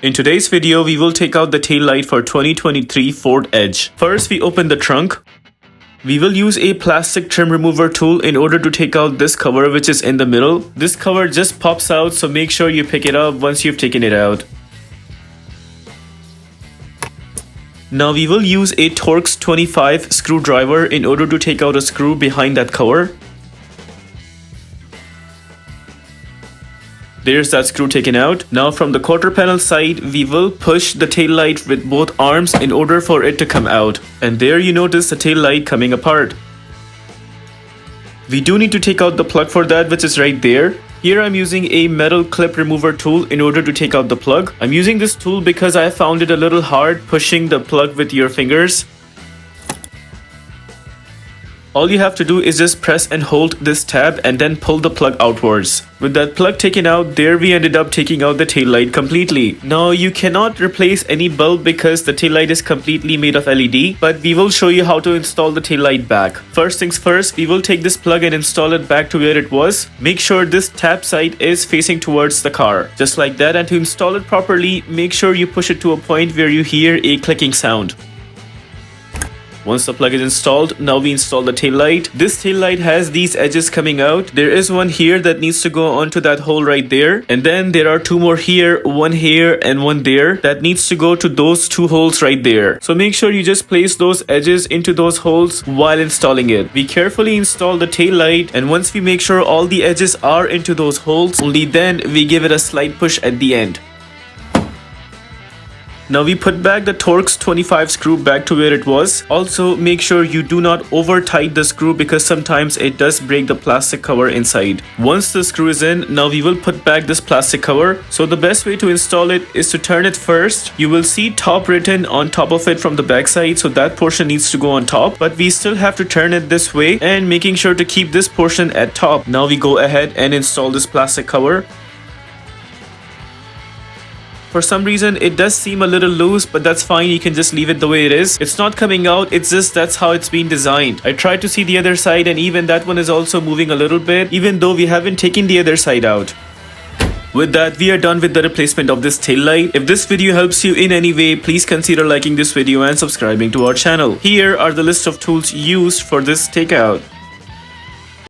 In today's video, we will take out the taillight for 2023 Ford Edge. First, we open the trunk. We will use a plastic trim remover tool in order to take out this cover which is in the middle. This cover just pops out, so make sure you pick it up once you've taken it out. Now we will use a Torx 25 screwdriver in order to take out a screw behind that cover. There's that screw taken out. Now from the quarter panel side, we will push the tail light with both arms in order for it to come out. And there you notice the tail light coming apart. We do need to take out the plug for that, which is right there. Here I'm using a metal clip remover tool in order to take out the plug. I'm using this tool because I found it a little hard pushing the plug with your fingers. All you have to do is just press and hold this tab and then pull the plug outwards. With that plug taken out, there we ended up taking out the tail light completely. Now you cannot replace any bulb because the tail light is completely made of LED, but we will show you how to install the tail light back. First things first, we will take this plug and install it back to where it was. Make sure this tap side is facing towards the car, just like that, and to install it properly, make sure you push it to a point where you hear a clicking sound. Once the plug is installed, now we install the tail light. This tail light has these edges coming out. There is one here that needs to go onto that hole right there. And then there are two more here, one here and one there that needs to go to those two holes right there. So make sure you just place those edges into those holes while installing it. We carefully install the tail light, and once we make sure all the edges are into those holes, only then we give it a slight push at the end. Now we put back the Torx 25 screw back to where it was. Also, make sure you do not over tight the screw because sometimes it does break the plastic cover inside. Once the screw is in, now we will put back this plastic cover. So the best way to install it is to turn it first. You will see top written on top of it from the back side, so that portion needs to go on top. But we still have to turn it this way and making sure to keep this portion at top. Now we go ahead and install this plastic cover. For some reason, it does seem a little loose, but that's fine. You can just leave it the way it is. It's not coming out. It's just that's how it's been designed. I tried to see the other side, and even that one is also moving a little bit, even though we haven't taken the other side out. With that, we are done with the replacement of this tail light. If this video helps you in any way, please consider liking this video and subscribing to our channel. Here are the list of tools used for this takeout.